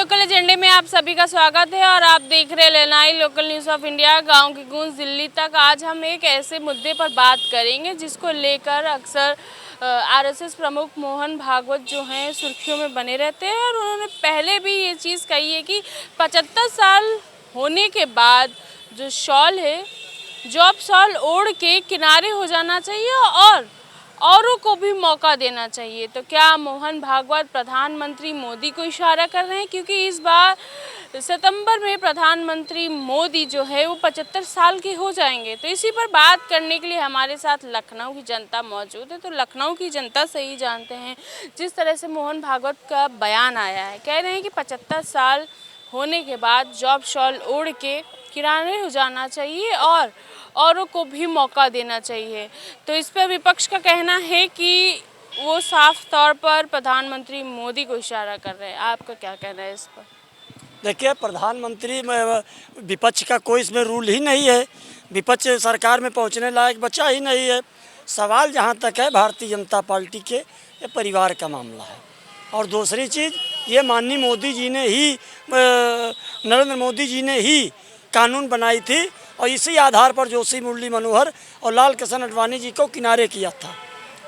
Local एजेंडे में आप सभी का स्वागत है और आप देख रहे हैं लेनाई लोकल न्यूज़ ऑफ इंडिया। गांव की गूंज दिल्ली तक। आज हम एक ऐसे मुद्दे पर बात करेंगे जिसको लेकर अक्सर आरएसएस प्रमुख मोहन भागवत जो हैं सुर्खियों में बने रहते हैं और उन्होंने पहले भी ये चीज़ कही है कि 75 साल होने के बाद जो शॉल है, जॉब शॉल ओढ़ के किनारे हो जाना चाहिए और औरों को भी मौका देना चाहिए। तो क्या मोहन भागवत प्रधानमंत्री मोदी को इशारा कर रहे हैं? क्योंकि इस बार सितंबर में प्रधानमंत्री मोदी जो है वो 75 साल के हो जाएंगे। तो इसी पर बात करने के लिए हमारे साथ लखनऊ की जनता मौजूद है। तो लखनऊ की जनता से ही जानते हैं जिस तरह से मोहन भागवत का बयान आया है। कह रहे हैं कि 75 साल होने के बाद जॉब शॉल ओढ़ के किनारे हो जाना चाहिए और औरों को भी मौका देना चाहिए। तो इस पर विपक्ष का कहना है कि वो साफ तौर पर प्रधानमंत्री मोदी को इशारा कर रहे हैं। आपका क्या कहना है इस पर? देखिए, प्रधानमंत्री में विपक्ष का कोई इसमें रूल ही नहीं है। विपक्ष सरकार में पहुंचने लायक बचा ही नहीं है। सवाल जहां तक है भारतीय जनता पार्टी के, ये परिवार का मामला है। और दूसरी चीज़, ये माननीय मोदी जी ने ही नरेंद्र मोदी जी ने ही कानून बनाई थी और इसी आधार पर जोशी मुरली मनोहर और लाल कृष्ण आडवाणी जी को किनारे किया था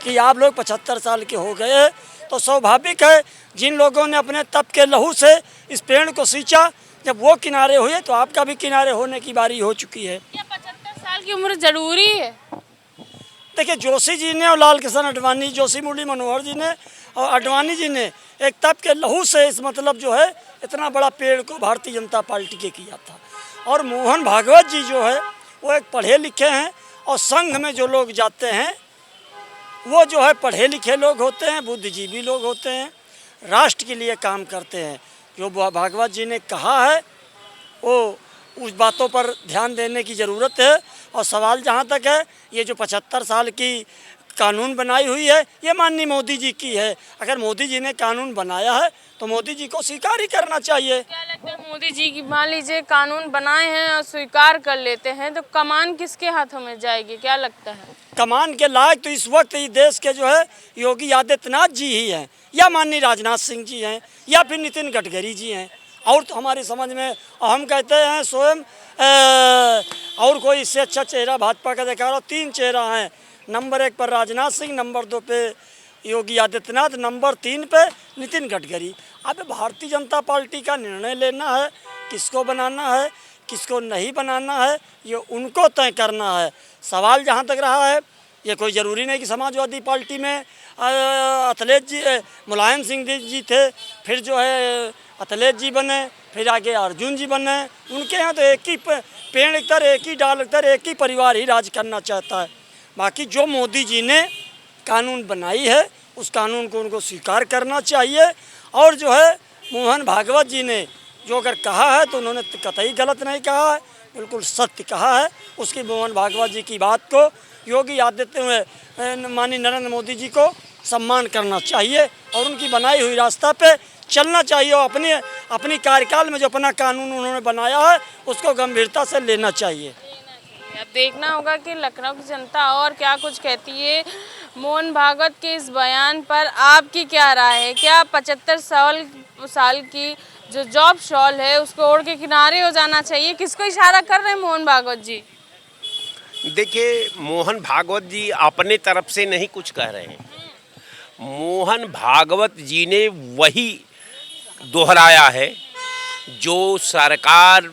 कि आप लोग 75 साल के हो गए। तो स्वाभाविक है, जिन लोगों ने अपने तप के लहू से इस पेड़ को सींचा, जब वो किनारे हुए तो आपका भी किनारे होने की बारी हो चुकी है। क्या 75 साल की उम्र जरूरी है? देखिए, जोशी जी ने और लाल कृष्ण आडवाणी, जोशी मुरली मनोहर जी ने और आडवाणी जी ने एक तप के लहू से इस मतलब जो है इतना बड़ा पेड़ को भारतीय जनता पार्टी के किया था। और मोहन भागवत जी जो है वो एक पढ़े लिखे हैं और संघ में जो लोग जाते हैं वो जो है पढ़े लिखे लोग होते हैं, बुद्धिजीवी लोग होते हैं, राष्ट्र के लिए काम करते हैं। जो भागवत जी ने कहा है वो उस बातों पर ध्यान देने की ज़रूरत है। और सवाल जहाँ तक है, ये जो 75 साल की कानून बनाई हुई है ये माननीय मोदी जी की है। अगर मोदी जी ने कानून बनाया है तो मोदी जी को स्वीकार ही करना चाहिए। क्या लगता है मोदी जी की, मान लीजिए कानून बनाए हैं और स्वीकार कर लेते हैं तो कमान किसके हाथों में जाएगी? क्या लगता है? कमान के लायक तो इस वक्त इस देश के जो है योगी आदित्यनाथ जी ही हैं, या माननीय राजनाथ सिंह जी हैं, या फिर नितिन गडकरी जी हैं। और तो हमारी समझ में हम कहते हैं स्वयं और कोई इससे अच्छा चेहरा भाजपा का देखा रहा। 3 चेहरा हैं, नंबर 1 पर राजनाथ सिंह, नंबर 2 पे योगी आदित्यनाथ, नंबर 3 पे नितिन गडकरी। अब भारतीय जनता पार्टी का निर्णय लेना है, किसको बनाना है किसको नहीं बनाना है ये उनको तय करना है। सवाल जहाँ तक रहा है, ये कोई ज़रूरी नहीं कि समाजवादी पार्टी में अखिलेश जी, मुलायम सिंह जी थे, फिर जो है अखिलेश जी बने, फिर आगे अर्जुन जी बने। उनके यहाँ तो एक ही पेड़ एक तरह, एक ही डाल एक तरह, एक ही परिवार ही राज करना चाहता है। बाकी जो मोदी जी ने कानून बनाई है उस कानून को उनको स्वीकार करना चाहिए। और जो है मोहन भागवत जी ने जो अगर कहा है तो उन्होंने कतई गलत नहीं कहा है, बिल्कुल सत्य कहा है। उसकी मोहन भागवत जी की बात को योगी आदित्यनाथ माननीय नरेंद्र मोदी जी को सम्मान करना चाहिए और उनकी बनाई हुई रास्ता पे चलना चाहिए। और अपनी कार्यकाल में जो अपना कानून उन्होंने बनाया है उसको गंभीरता से लेना चाहिए। अब देखना होगा कि लखनऊ की जनता और क्या कुछ कहती है मोहन भागवत के इस बयान पर। आपकी क्या राय है? क्या 75 साल की जो जॉब शॉल है उसको ओढ़ के किनारे हो जाना चाहिए? किसको इशारा कर रहे हैं मोहन भागवत जी? देखिए, मोहन भागवत जी अपने तरफ से नहीं कुछ कह रहे हैं। मोहन भागवत जी ने वही दोहराया है जो सरकार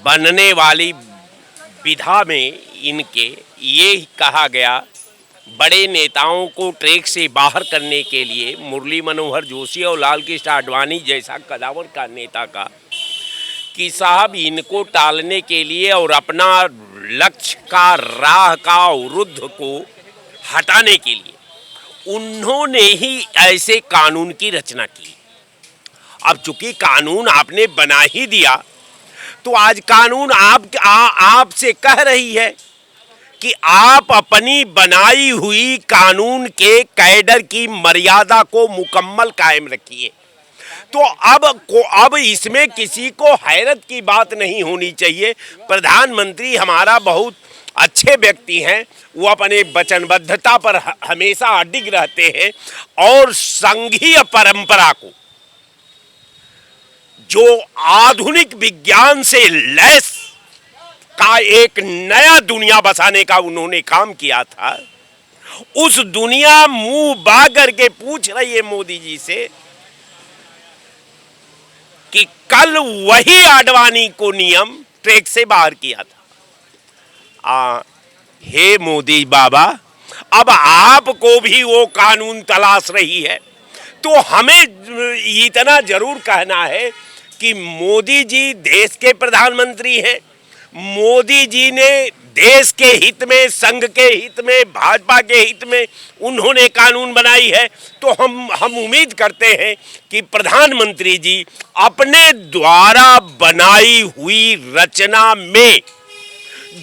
बनने वाली विधा में इनके ये कहा गया, बड़े नेताओं को ट्रैक से बाहर करने के लिए मुरली मनोहर जोशी और लाल कृष्ण आडवाणी जैसा कदावर का नेता का कि साहब इनको टालने के लिए और अपना लक्ष्य का राह का अवरुद्ध को हटाने के लिए उन्होंने ही ऐसे कानून की रचना की। अब चूंकि कानून आपने बना ही दिया तो आज कानून आपसे कह रही है कि आप अपनी बनाई हुई कानून के कैडर की मर्यादा को मुकम्मल कायम रखिए। तो अब इसमें किसी को हैरत की बात नहीं होनी चाहिए। प्रधानमंत्री हमारा बहुत अच्छे व्यक्ति हैं, वो अपने वचनबद्धता पर हमेशा अडिग रहते हैं और संघीय परंपरा को, जो आधुनिक विज्ञान से लैस का एक नया दुनिया बसाने का उन्होंने काम किया था, उस दुनिया मुंह बा करके पूछ रही है मोदी जी से कि कल वही आडवाणी को नियम ट्रैक से बाहर किया था। हे मोदी बाबा, अब आपको भी वो कानून तलाश रही है, तो हमें इतना जरूर कहना है कि मोदी जी देश के प्रधानमंत्री हैं। मोदी जी ने देश के हित में, संघ के हित में, भाजपा के हित में उन्होंने कानून बनाई है, तो हम उम्मीद करते हैं कि प्रधानमंत्री जी अपने द्वारा बनाई हुई रचना में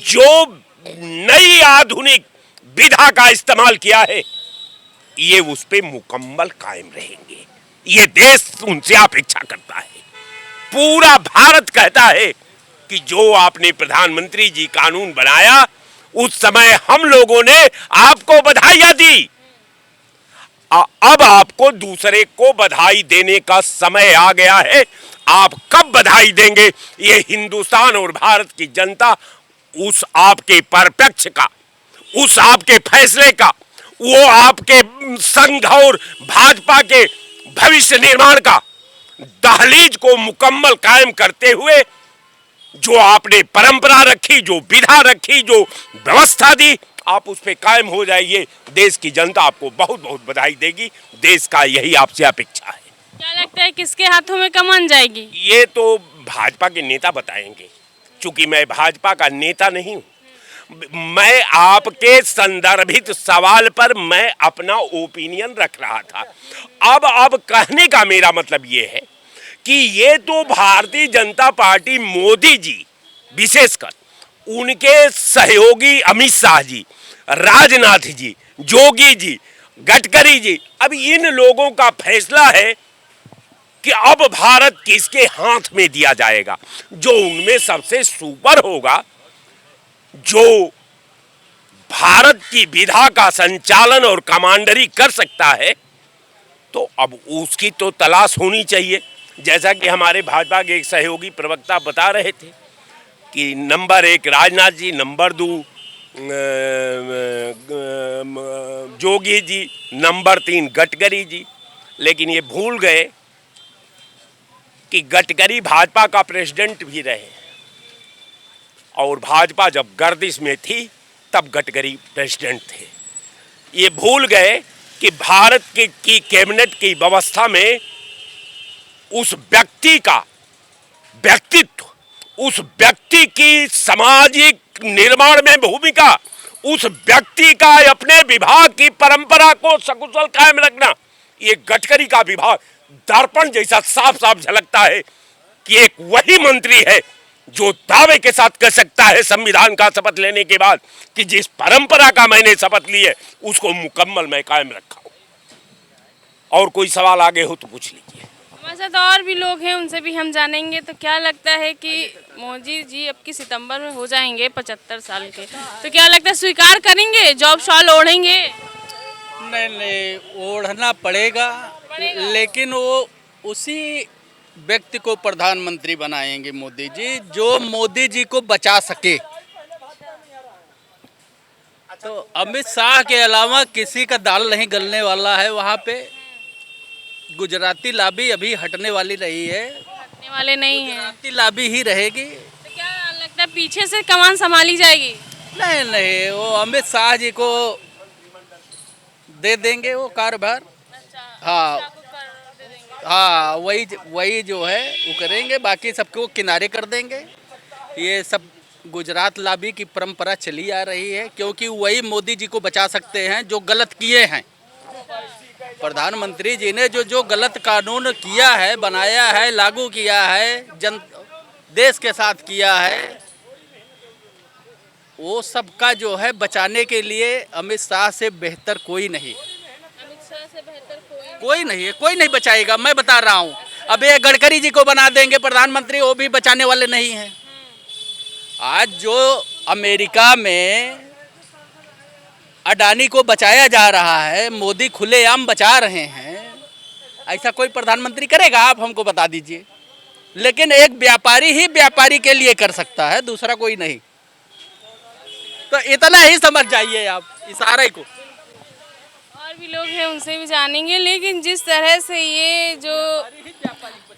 जो नई आधुनिक विधा का इस्तेमाल किया है, ये उस पे मुकम्मल कायम रहेंगे। ये देश उनसे अपेक्षा करता है। पूरा भारत कहता है कि जो आपने प्रधानमंत्री जी कानून बनाया, उस समय हम लोगों ने आपको बधाइयां दी। अब आपको दूसरे को बधाई देने का समय आ गया है। आप कब बधाई देंगे, ये हिंदुस्तान और भारत की जनता उस आपके परिप्रेक्ष का, उस आपके फैसले का, वो आपके संघ और भाजपा के भविष्य निर्माण का दहलीज को मुकम्मल कायम करते हुए जो आपने परंपरा रखी, जो विधा रखी, जो व्यवस्था दी, आप उस पे कायम हो जाइए। देश की जनता आपको बहुत बहुत बधाई देगी। देश का यही आपसे अपेक्षा है। क्या लगता है किसके हाथों में कमान जाएगी? ये तो भाजपा के नेता बताएंगे, क्योंकि मैं भाजपा का नेता नहीं हूँ। मैं आपके संदर्भित सवाल पर मैं अपना ओपिनियन रख रहा था। अब कहने का मेरा मतलब ये है कि ये तो भारतीय जनता पार्टी, मोदी जी विशेषकर, उनके सहयोगी अमित शाह जी, राजनाथ जी, जोगी जी, गडकरी जी, अब इन लोगों का फैसला है कि अब भारत किसके हाथ में दिया जाएगा। जो उनमें सबसे सुपर होगा, जो भारत की विधा का संचालन और कमांडरी कर सकता है, तो अब उसकी तो तलाश होनी चाहिए। जैसा कि हमारे भाजपा के एक सहयोगी प्रवक्ता बता रहे थे कि number 1 Rajnath ji, number 2 Jogi ji, number 3 Gadkari ji, लेकिन ये भूल गए कि गडकरी भाजपा का प्रेसिडेंट भी रहे और भाजपा जब गर्दिश में थी तब गडकरी प्रेसिडेंट थे। ये भूल गए कि भारत की कैबिनेट की व्यवस्था में उस व्यक्ति का व्यक्तित्व, उस व्यक्ति की सामाजिक निर्माण में भूमिका, उस व्यक्ति का अपने विभाग की परंपरा को सकुशल कायम रखना, ये गडकरी का विभाग दर्पण जैसा साफ साफ झलकता है कि एक वही मंत्री है जो दावे के साथ कह सकता है संविधान का शपथ लेने के बाद कि जिस परंपरा का मैंने शपथ ली है उसको मुकम्मल मैं कायम रखा हूं। और कोई सवाल आगे हो तो पूछ लीजिए। हमारे साथ और भी लोग हैं, उनसे भी हम जानेंगे। तो क्या लगता है कि मोदी जी अब की सितंबर में हो जाएंगे 75 साल के, तो क्या लगता है स्वीकार करेंगे, जॉब शॉल ओढ़ेंगे? नहीं, ओढ़ना पड़ेगा, लेकिन वो उसी व्यक्ति को प्रधानमंत्री बनाएंगे मोदी जी, जो मोदी जी को बचा सके। तो अमित शाह के अलावा किसी का दाल नहीं गलने वाला है वहाँ पे। गुजराती लाबी अभी हटने वाली रही है, हटने वाले नहीं हैं। गुजराती लाबी ही रहेगी। तो क्या लगता है पीछे से कमान संभाली जाएगी? नहीं, वो अमित शाह जी को दे देंगे वो कार्यभार। हाँ, हाँ, वही जो है वो करेंगे, बाकी सबको किनारे कर देंगे। ये सब गुजरात लाबी की परंपरा चली आ रही है, क्योंकि वही मोदी जी को बचा सकते हैं जो गलत किए हैं। प्रधानमंत्री जी ने जो गलत कानून किया है, बनाया है, लागू किया है, देश के साथ किया है, वो सबका जो है बचाने के लिए अमित शाह से बेहतर कोई नहीं। कोई नहीं बचाएगा, मैं बता रहा हूँ। अब ये गडकरी जी को बना देंगे प्रधानमंत्री, वो भी बचाने वाले नहीं हैं। आज जो अमेरिका में अडानी को बचाया जा रहा है, मोदी खुलेआम बचा रहे हैं। ऐसा कोई प्रधानमंत्री करेगा? आप हमको बता दीजिए। लेकिन एक व्यापारी ही व्यापारी के लिए कर सकता है, दूसरा कोई नहीं। तो इतना ही समझ जाइए आप इशारे को। और भी लोग हैं, उनसे भी जानेंगे। लेकिन जिस तरह से ये जो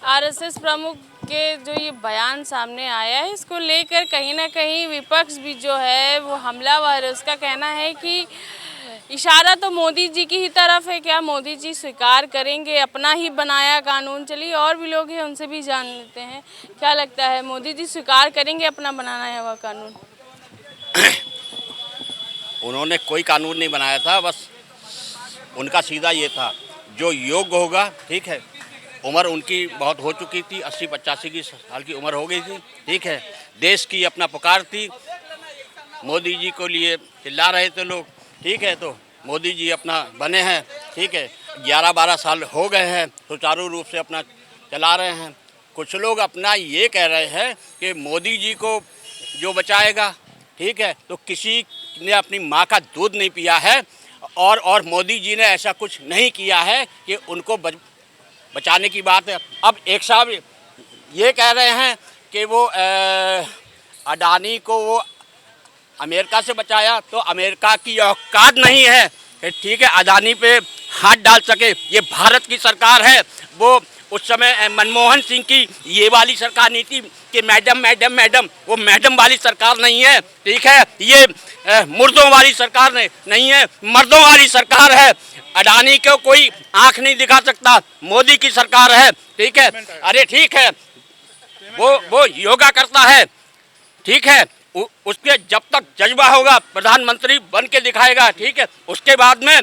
आरएसएस प्रमुख के जो ये बयान सामने आया है, इसको लेकर कहीं ना कहीं विपक्ष भी जो है वो हमलावर है। उसका कहना है कि इशारा तो मोदी जी की ही तरफ है, क्या मोदी जी स्वीकार करेंगे अपना ही बनाया कानून? चलिए और भी लोग हैं, उनसे भी जान लेते हैं। क्या लगता है, मोदी जी स्वीकार करेंगे अपना बनाना हुआ कानून? उन्होंने कोई कानून नहीं बनाया था, बस उनका सीधा ये था जो योग्य होगा। ठीक है, उम्र उनकी बहुत हो चुकी थी, 80-85 की साल की उम्र हो गई थी। ठीक है, देश की अपना पुकार थी, मोदी जी को लिए चिल्ला रहे थे लोग। ठीक है, तो मोदी जी अपना बने हैं। ठीक है, 11-12 साल हो गए हैं, सुचारू रूप से अपना चला रहे हैं। कुछ लोग अपना ये कह रहे हैं कि मोदी जी को जो बचाएगा। ठीक है, तो किसी ने अपनी माँ का दूध नहीं पिया है और मोदी जी ने ऐसा कुछ नहीं किया है कि उनको बचाने की बात है। अब एक साहब ये कह रहे हैं कि वो अडानी को वो अमेरिका से बचाया, तो अमेरिका की औकात नहीं है कि ठीक है अडानी पे हाथ डाल सके। ये भारत की सरकार है। वो उस समय मनमोहन सिंह की ये वाली सरकार नहीं थी कि मैडम मैडम मैडम, वो मैडम वाली सरकार नहीं है। ठीक है, ये मुर्दों वाली सरकार नहीं है, मर्दों वाली सरकार है। अडानी को कोई आंख नहीं दिखा सकता, मोदी की सरकार है। ठीक है, अरे ठीक है, वो योगा करता है। ठीक है, उसके जब तक जज्बा होगा प्रधानमंत्री बन के दिखाएगा। ठीक है, उसके बाद में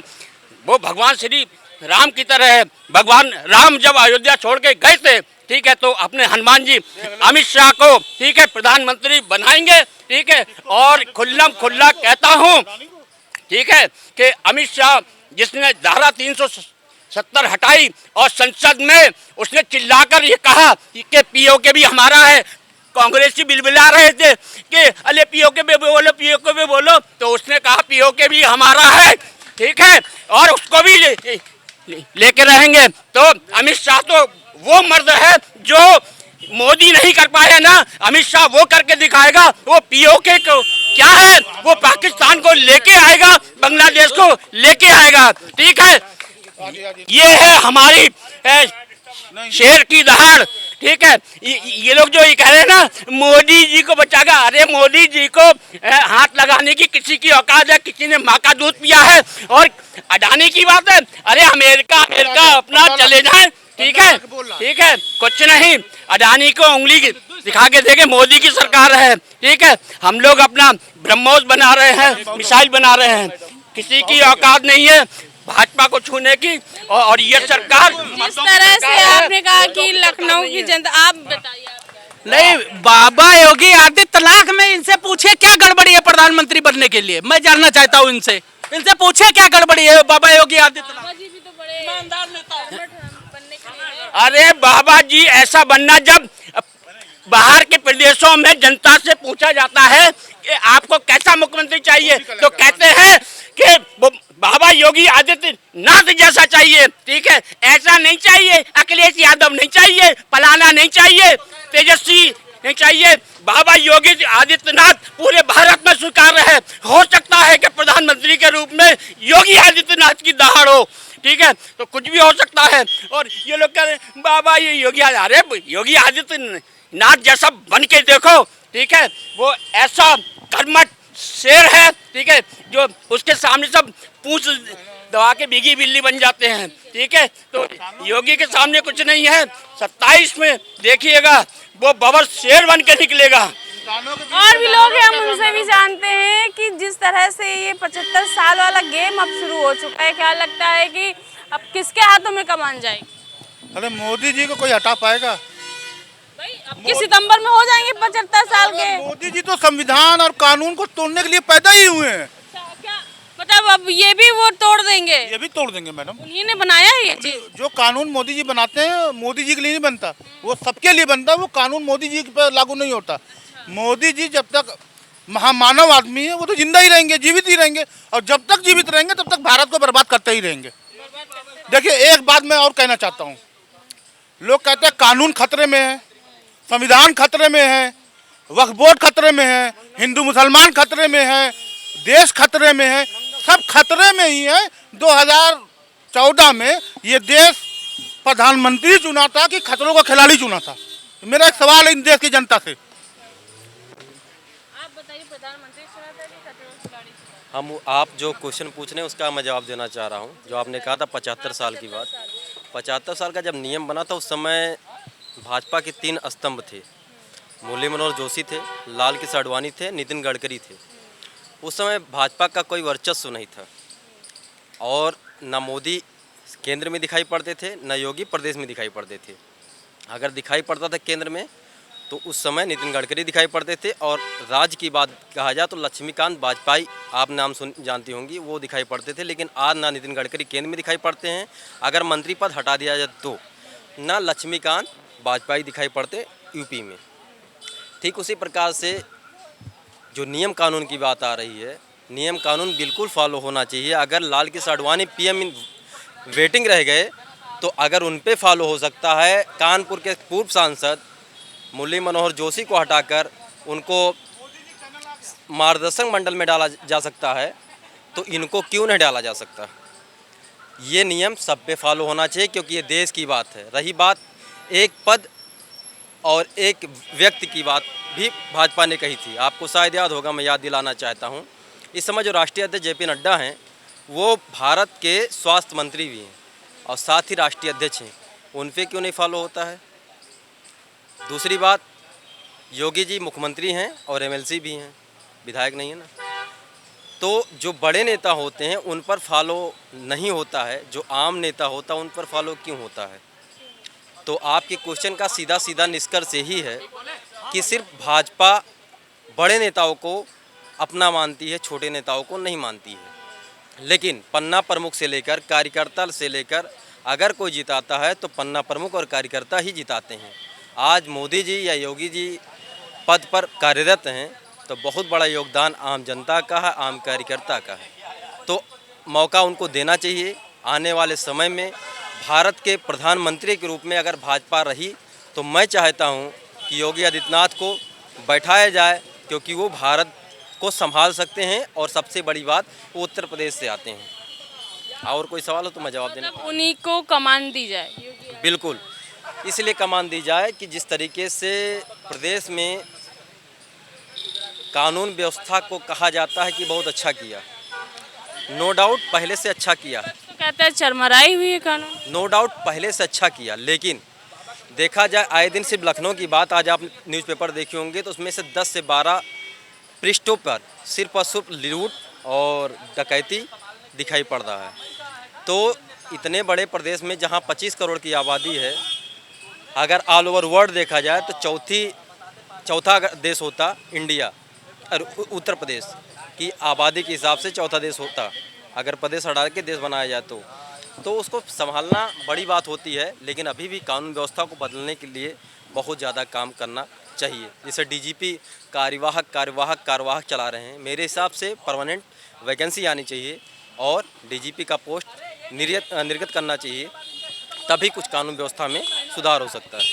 वो भगवान श्री राम की तरह है। भगवान राम जब अयोध्या छोड़ के गए थे, ठीक है, तो अपने हनुमान जी अमित शाह को ठीक है प्रधानमंत्री बनाएंगे। ठीक है, और खुल्लम खुल्ला कहता हूँ ठीक है कि अमित शाह जिसने धारा 370 हटाई और संसद में उसने चिल्लाकर ये कहा कि पीओके भी हमारा है। कांग्रेसी बिलबिला रहे थे कि अरे पीओके पे बोलो, पीओके पे बोलो, तो उसने कहा पीओके भी हमारा है। ठीक है, और उसको भी लेके रहेंगे। तो अमित शाह तो वो मर्द है जो मोदी नहीं कर पाया ना, अमित शाह वो करके दिखाएगा। वो पीओके को क्या है, वो पाकिस्तान को लेके आएगा, बांग्लादेश को लेके आएगा। ठीक है, ये है हमारी शेर की दहाड़। ठीक है, ये लोग जो ये कह रहे हैं ना मोदी जी को बचाएगा, अरे मोदी जी को हाथ लगाने की किसी की औकात है? किसी ने माँ का दूध पिया है? और अडानी की बात है, अरे अमेरिका अपना चले जाए। ठीक है, ठीक है, कुछ नहीं, अडानी को उंगली दिखा के देखे, मोदी की सरकार है। ठीक है, हम लोग अपना ब्रह्मोस बना रहे हैं, मिसाइल बना रहे हैं, किसी की औकात नहीं है भाजपा को छूने की। और ये सरकार जिस तरह से आपने कहा कि लखनऊ की जनता, आप बताइए। नहीं, बाबा योगी आदित्यनाथ में इनसे पूछे क्या गड़बड़ी है प्रधानमंत्री बनने के लिए? मैं जानना चाहता हूँ इनसे पूछे क्या गड़बड़ी है बाबा योगी आदित्यनाथ? बाबा जी भी तो बड़े ईमानदार नेता बनने के लिए। अरे बाबा जी ऐसा बनना, जब बाहर के प्रदेशों में जनता से पूछा जाता है कि आपको कैसा मुख्यमंत्री चाहिए, तो कहते हैं कि बाबा योगी आदित्यनाथ जैसा चाहिए। ठीक है, ऐसा नहीं चाहिए, अखिलेश यादव नहीं चाहिए, फलाना नहीं चाहिए, तेजस्वी नहीं चाहिए। बाबा योगी आदित्यनाथ पूरे भारत में स्वीकार है। हो सकता है कि प्रधानमंत्री के रूप में योगी आदित्यनाथ की दहाड़ हो। ठीक है, तो कुछ भी हो सकता है। और ये लोग कह रहे हैं बाबा ये योगी, अरे योगी आदित्यनाथ जैसा बन के देखो। ठीक है, वो ऐसा कर्मठ शेर है। ठीक है, जो उसके सामने सब पूंछ दबा के भीगी बिल्ली बन जाते हैं। ठीक है, तो योगी के सामने कुछ नहीं है। 27 में देखिएगा वो बबर शेर बन के निकलेगा। और भी लोग हैं, हम उनसे भी जानते हैं कि जिस तरह से ये 75 साल वाला गेम अब शुरू हो चुका है, क्या लगता है कि अब किसके हाथों में कमान जाएगी? अरे मोदी जी को कोई हटा पाएगा? भाई अब कि सितंबर में हो जाएंगे 75 साल के। मोदी जी तो संविधान और कानून को तोड़ने के लिए पैदा ही हुए हैं। क्या मतलब अब ये भी वो तोड़ देंगे? ये भी तोड़ देंगे मैडम। उन्हीं ने बनाया है ये चीज। जो कानून मोदी जी बनाते हैं मोदी जी के लिए नहीं बनता, वो सबके लिए बनता है। वो कानून मोदी जी पर लागू नहीं होता। मोदी जी जब तक महामानव आदमी है, वो तो जिंदा ही रहेंगे, जीवित ही रहेंगे, और जब तक जीवित रहेंगे तब तक भारत को बर्बाद करते ही रहेंगे। देखिए, एक बात मैं और कहना चाहता हूँ, लोग कहते हैं कानून खतरे में है, संविधान खतरे में है, वक्फ बोर्ड खतरे में है, हिंदू मुसलमान खतरे में है, देश खतरे में है, सब खतरे में ही है। 2014 में ये देश प्रधानमंत्री चुना था कि खतरों का खिलाड़ी चुना था? मेरा एक सवाल है इन देश की जनता से। आप बताइए, प्रधानमंत्री चुना था कि खतरों के खिलाड़ी चुना? हम आप जो क्वेश्चन पूछ रहे हैं उसका मैं जवाब देना चाह रहा हूं। जो आपने कहा था 75 साल की बात, 75 साल का जब नियम बना था उस समय भाजपा के 3 स्तंभ थे। मुरली मनोहर जोशी थे, लाल कृष्ण आडवाणी थे, नितिन गडकरी थे। उस समय भाजपा का कोई वर्चस्व नहीं था और न मोदी केंद्र में दिखाई पड़ते थे, न योगी प्रदेश में दिखाई पड़ते थे। अगर दिखाई पड़ता था केंद्र में तो उस समय नितिन गडकरी दिखाई पड़ते थे, और राज्य की बात कहा जाए तो लक्ष्मीकांत वाजपेयी, आप नाम जानती होंगी, वो दिखाई पड़ते थे। लेकिन आज ना नितिन गडकरी केंद्र में दिखाई पड़ते हैं, अगर मंत्री पद हटा दिया जाए तो ना लक्ष्मीकांत वाजपेयी दिखाई पड़ते यूपी में। ठीक उसी प्रकार से जो नियम कानून की बात आ रही है, नियम कानून बिल्कुल फॉलो होना चाहिए। अगर लाल कृष्ण आडवाणी पीएम वेटिंग रह गए तो अगर उन पे फॉलो हो सकता है, कानपुर के पूर्व सांसद मुरली मनोहर जोशी को हटाकर उनको मार्गदर्शक मंडल में डाला जा सकता है, तो इनको क्यों नहीं डाला जा सकता? ये नियम सब पे फॉलो होना चाहिए, क्योंकि ये देश की बात है। रही बात एक पद और एक व्यक्ति की बात, भी भाजपा ने कही थी, आपको शायद याद होगा, मैं याद दिलाना चाहता हूँ। इस समय जो राष्ट्रीय अध्यक्ष JP नड्डा हैं, वो भारत के स्वास्थ्य मंत्री भी हैं और साथ ही राष्ट्रीय अध्यक्ष हैं, उन पे क्यों नहीं फॉलो होता है? दूसरी बात, योगी जी मुख्यमंत्री हैं और MLC भी हैं, विधायक नहीं है ना। तो जो बड़े नेता होते हैं उन पर फॉलो नहीं होता है, जो आम नेता होता है उन पर फॉलो क्यों होता है? तो आपके क्वेश्चन का सीधा सीधा निष्कर्ष यही है कि सिर्फ भाजपा बड़े नेताओं को अपना मानती है, छोटे नेताओं को नहीं मानती है। लेकिन पन्ना प्रमुख से लेकर कार्यकर्ता से लेकर अगर कोई जिताता है तो पन्ना प्रमुख और कार्यकर्ता ही जिताते हैं। आज मोदी जी या योगी जी पद पर कार्यरत हैं तो बहुत बड़ा योगदान आम जनता का है, आम कार्यकर्ता का है। तो मौका उनको देना चाहिए। आने वाले समय में भारत के प्रधानमंत्री के रूप में अगर भाजपा रही तो मैं चाहता हूं कि योगी आदित्यनाथ को बैठाया जाए, क्योंकि वो भारत को संभाल सकते हैं और सबसे बड़ी बात, वो उत्तर प्रदेश से आते हैं। और कोई सवाल हो तो मैं जवाब देना। उन्हीं को कमान दी जाए? बिल्कुल, इसलिए कमान दी जाए कि जिस तरीके से प्रदेश में कानून व्यवस्था को कहा जाता है कि बहुत अच्छा किया, नो डाउट पहले से अच्छा किया, तो कहते हैं चरमराई हुई है कानून। नो डाउट पहले से अच्छा किया, लेकिन देखा जाए आए दिन सिर्फ लखनऊ की बात, आज आप न्यूज़पेपर देखे होंगे तो उसमें से 10 से 12 पृष्ठों पर सिर्फ और सिर्फ लूट और डकैती दिखाई पड़ रहा है। तो इतने बड़े प्रदेश में जहां 25 करोड़ की आबादी है, अगर ऑल ओवर वर्ल्ड देखा जाए तो चौथा देश होता इंडिया, और उत्तर प्रदेश की आबादी के हिसाब से चौथा देश होता, अगर प्रदेश हटा के देश बनाया जाए तो उसको संभालना बड़ी बात होती है। लेकिन अभी भी कानून व्यवस्था को बदलने के लिए बहुत ज़्यादा काम करना चाहिए। जैसे DGP कार्यवाहक चला रहे हैं, मेरे हिसाब से परमानेंट वैकेंसी आनी चाहिए और DGP का पोस्ट निर्गत करना चाहिए, तभी कुछ कानून व्यवस्था में सुधार हो सकता है।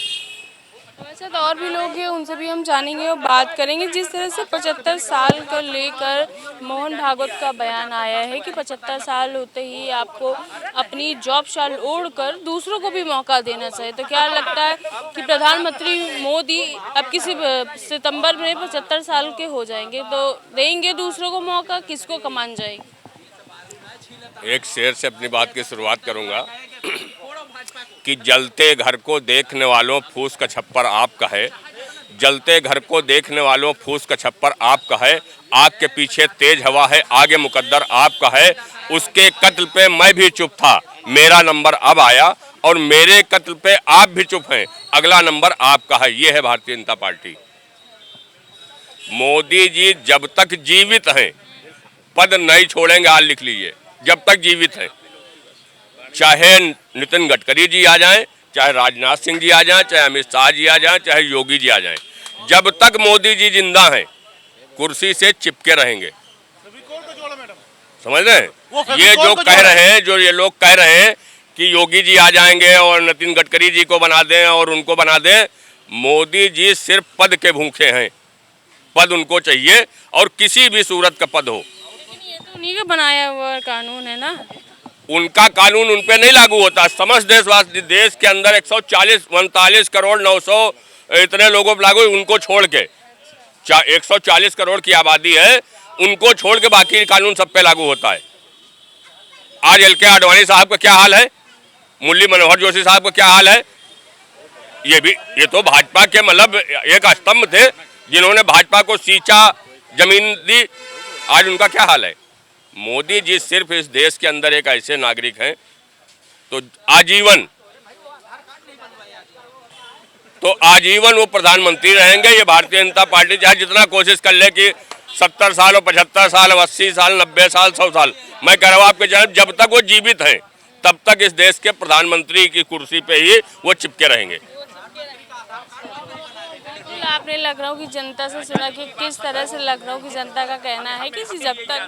वैसे तो और भी लोग हैं, उनसे भी हम जानेंगे और बात करेंगे। जिस तरह से 75 साल को लेकर मोहन भागवत का बयान आया है कि 75 साल होते ही आपको अपनी जॉब शाल ओढ़कर दूसरों को भी मौका देना चाहिए, तो क्या लगता है कि प्रधानमंत्री मोदी अब किसी सितंबर में 75 साल के हो जाएंगे तो देंगे दूसरों को मौका? किसको कमान जाएगी? एक शेर से अपनी बात की शुरुआत करूंगा कि जलते घर को देखने वालों फूस का छप्पर आपका है, जलते घर को देखने वालों फूस का छप्पर आपका है, आग के पीछे तेज हवा है, आगे मुकद्दर आपका है। उसके कत्ल पे मैं भी चुप था, मेरा नंबर अब आया, और मेरे कत्ल पे आप भी चुप हैं, अगला नंबर आपका है। ये है भारतीय जनता पार्टी। मोदी जी जब तक जीवित हैं पद नहीं छोड़ेंगे, आज लिख लीजिए, जब तक जीवित हैं। चाहे नितिन गडकरी जी आ जाएं, चाहे राजनाथ सिंह जी आ जाएं, चाहे अमित शाह जी आ जाएं, चाहे योगी जी आ जाएं, जब तक मोदी जी जिंदा हैं कुर्सी से चिपके रहेंगे। समझ वो रहे हैं? ये फेविकोल जो को कह जोड़ा। रहे हैं, जो ये लोग कह रहे हैं कि योगी जी आ जाएंगे और नितिन गडकरी जी को बना दें और उनको बना दें, मोदी जी सिर्फ पद के भूखे हैं। पद उनको चाहिए और किसी भी सूरत का पद हो। लेकिन ये तो उन्हीं का बनाया हुआ कानून है ना। उनका कानून उन पे नहीं लागू होता। समस्त देशवासी, देश के अंदर 139 करोड़ 900 इतने लोगों पर लागू, उनको छोड़ के 140 करोड़ की आबादी है, उनको छोड़ के बाकी कानून सब पे लागू होता है। आज एल.के. आडवाणी साहब का क्या हाल है, मुरली मनोहर जोशी साहब का क्या हाल है, ये तो भाजपा के मतलब एक स्तंभ थे जिन्होंने भाजपा को सींचा, जमीन दी। आज उनका क्या हाल है? मोदी जी सिर्फ इस देश के अंदर एक ऐसे नागरिक हैं तो आजीवन वो प्रधानमंत्री रहेंगे। ये भारतीय जनता पार्टी चाहे जितना कोशिश कर ले कि 70 साल और 75 साल, 80 साल, 90 साल, 100 साल, मैं कह रहा हूँ आपके जब तक वो जीवित हैं तब तक इस देश के प्रधानमंत्री की कुर्सी पे ही वो चिपके रहेंगे। बिल्कुल, आपने लखनऊ की जनता से सुना कि किस तरह से लखनऊ की जनता का कहना है कि जब तक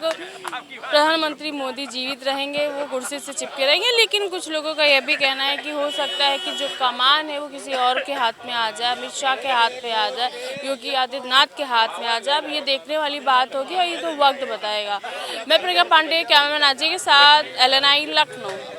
प्रधानमंत्री मोदी जीवित रहेंगे वो कुर्सी से चिपके रहेंगे। लेकिन कुछ लोगों का यह भी कहना है कि हो सकता है कि जो कमान है वो किसी और के हाथ में आ जाए, अमित शाह के हाथ में आ जाए, योगी आदित्यनाथ के हाथ में आ जाए। अब ये देखने वाली बात होगी और ये तो वक्त बताएगा। मैं प्रियंका पांडे, कैमरामैन अजय के साथ LNI लखनऊ।